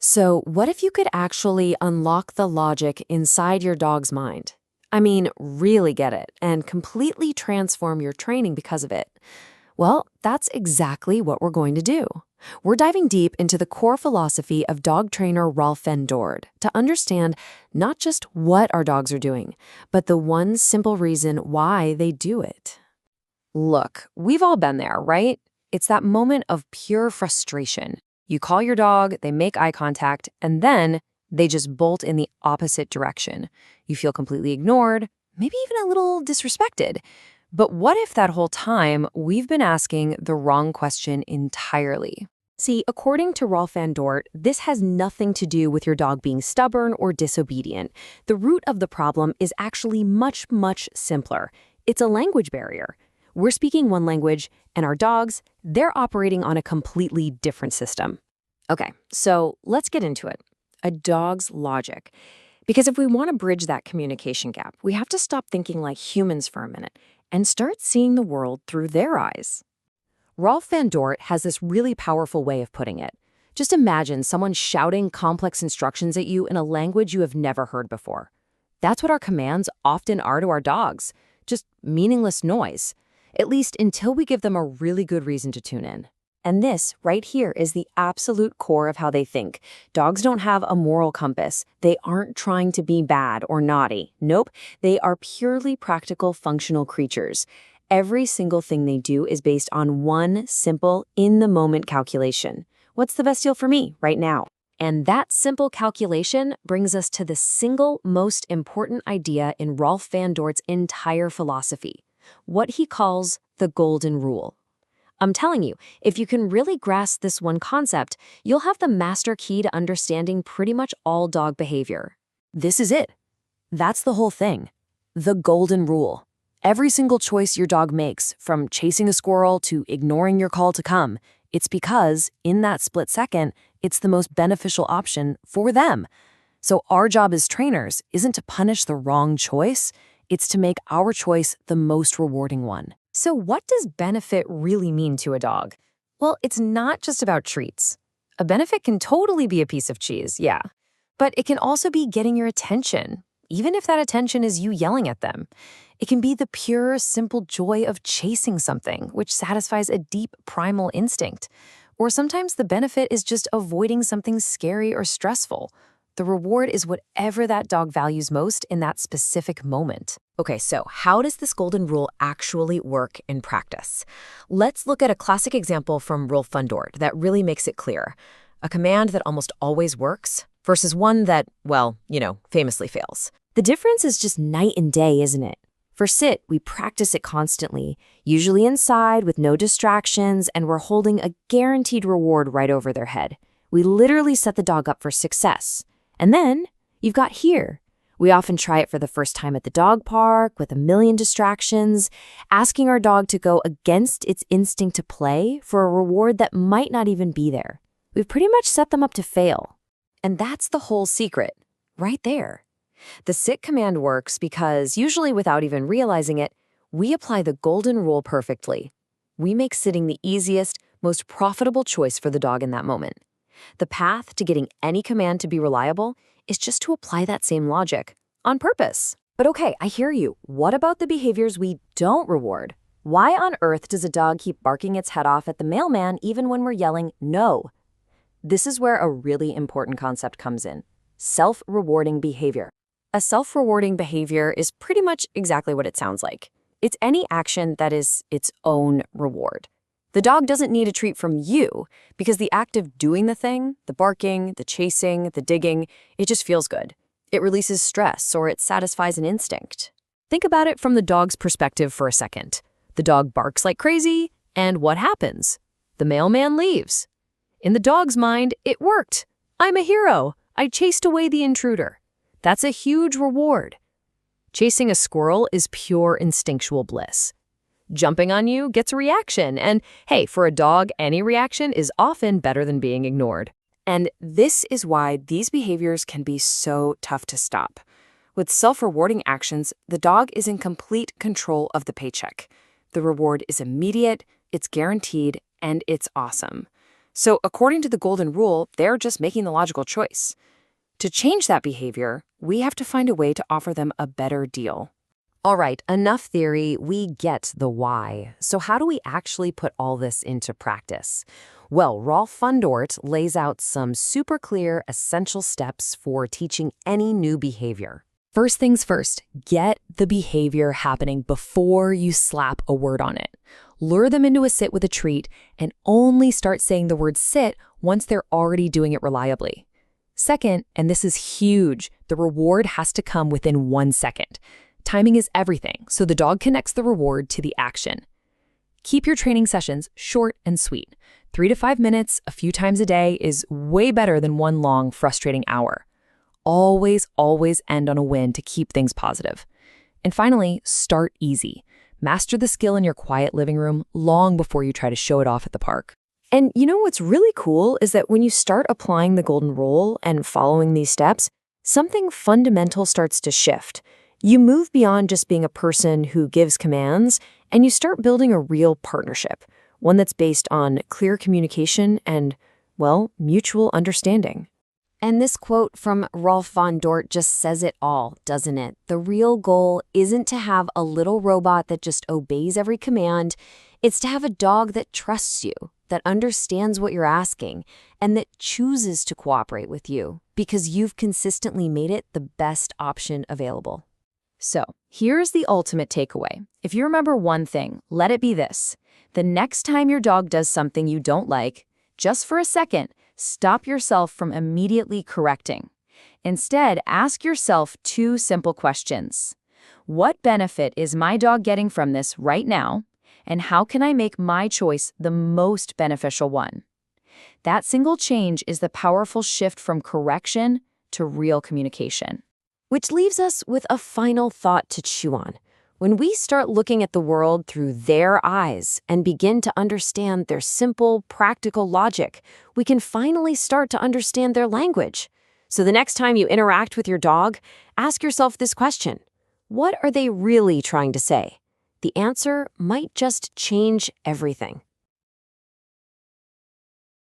So, what if you could actually unlock the logic inside your dog's mind? I mean, really get it and completely transform your training because of it. Well, that's exactly what we're going to do. We're diving deep into the core philosophy of dog trainer Rolf van Dort to understand not just what our dogs are doing, but the one simple reason why they do it. Look, we've all been there, right? It's that moment of pure frustration. You call your dog, they make eye contact, and then they just bolt in the opposite direction. You feel completely ignored, maybe even a little disrespected. But what if that whole time we've been asking the wrong question entirely? See, according to Rolf van Dort, this has nothing to do with your dog being stubborn or disobedient. The root of the problem is actually much, much simpler. It's a language barrier. We're speaking one language, and our dogs, they're operating on a completely different system. Okay, so let's get into it. A dog's logic. Because if we want to bridge that communication gap, we have to stop thinking like humans for a minute and start seeing the world through their eyes. Rolf van Dort has this really powerful way of putting it. Just imagine someone shouting complex instructions at you in a language you have never heard before. That's what our commands often are to our dogs, just meaningless noise. At least until we give them a really good reason to tune in. And this right here is the absolute core of how they think. Dogs don't have a moral compass. They aren't trying to be bad or naughty. Nope, they are purely practical, functional creatures. Every single thing they do is based on one simple, in-the-moment calculation. What's the best deal for me right now? And that simple calculation brings us to the single most important idea in Rolf van Dort's entire philosophy. What he calls the golden rule. I'm telling you, if you can really grasp this one concept, you'll have the master key to understanding pretty much all dog behavior. This is it. That's the whole thing. The golden rule. Every single choice your dog makes, from chasing a squirrel to ignoring your call to come, it's because, in that split second, it's the most beneficial option for them. So our job as trainers isn't to punish the wrong choice, it's to make our choice the most rewarding one. So what does benefit really mean to a dog? Well, it's not just about treats. A benefit can totally be a piece of cheese, yeah. But it can also be getting your attention, even if that attention is you yelling at them. It can be the pure, simple joy of chasing something, which satisfies a deep, primal instinct. Or sometimes the benefit is just avoiding something scary or stressful. The reward is whatever that dog values most in that specific moment. Okay, so how does this golden rule actually work in practice? Let's look at a classic example from Rolf van Dort that really makes it clear. A command that almost always works versus one that, well, famously fails. The difference is just night and day, isn't it? For sit, we practice it constantly, usually inside with no distractions, and we're holding a guaranteed reward right over their head. We literally set the dog up for success. And then you've got here. We often try it for the first time at the dog park with a million distractions, asking our dog to go against its instinct to play for a reward that might not even be there. We've pretty much set them up to fail. And that's the whole secret, right there. The sit command works because, usually without even realizing it, we apply the golden rule perfectly. We make sitting the easiest, most profitable choice for the dog in that moment. The path to getting any command to be reliable is just to apply that same logic on purpose. But okay, I hear you. What about the behaviors we don't reward? Why on earth does a dog keep barking its head off at the mailman even when we're yelling no? This is where a really important concept comes in. Self-rewarding behavior. A self-rewarding behavior is pretty much exactly what it sounds like. It's any action that is its own reward. The dog doesn't need a treat from you because the act of doing the thing, the barking, the chasing, the digging, it just feels good. It releases stress or it satisfies an instinct. Think about it from the dog's perspective for a second. The dog barks like crazy, and what happens? The mailman leaves. In the dog's mind, it worked. I'm a hero. I chased away the intruder. That's a huge reward. Chasing a squirrel is pure instinctual bliss. Jumping on you gets a reaction, and hey, for a dog, any reaction is often better than being ignored. And this is why these behaviors can be so tough to stop. With self-rewarding actions, the dog is in complete control of the paycheck. The reward is immediate, it's guaranteed, and it's awesome. So according to the golden rule, they're just making the logical choice. To change that behavior, we have to find a way to offer them a better deal. All right, enough theory. We get the why. So how do we actually put all this into practice? Well, Rolf van Dort lays out some super clear, essential steps for teaching any new behavior. First things first, get the behavior happening before you slap a word on it. Lure them into a sit with a treat and only start saying the word sit once they're already doing it reliably. Second, and this is huge, the reward has to come within 1 second. Timing is everything, so the dog connects the reward to the action. Keep your training sessions short and sweet. 3 to 5 minutes a few times a day is way better than one long, frustrating hour. Always, always end on a win to keep things positive. And finally, start easy. Master the skill in your quiet living room long before you try to show it off at the park. And you know what's really cool is that when you start applying the golden rule and following these steps, something fundamental starts to shift. You move beyond just being a person who gives commands, and you start building a real partnership, one that's based on clear communication and, well, mutual understanding. And this quote from Rolf van Dort just says it all, doesn't it? The real goal isn't to have a little robot that just obeys every command. It's to have a dog that trusts you, that understands what you're asking, and that chooses to cooperate with you because you've consistently made it the best option available. So, here's the ultimate takeaway. If you remember one thing, let it be this. The next time your dog does something you don't like, just for a second, stop yourself from immediately correcting. Instead, ask yourself 2 simple questions. What benefit is my dog getting from this right now? And how can I make my choice the most beneficial one? That single change is the powerful shift from correction to real communication. Which leaves us with a final thought to chew on. When we start looking at the world through their eyes and begin to understand their simple, practical logic, we can finally start to understand their language. So the next time you interact with your dog, ask yourself this question. What are they really trying to say? The answer might just change everything.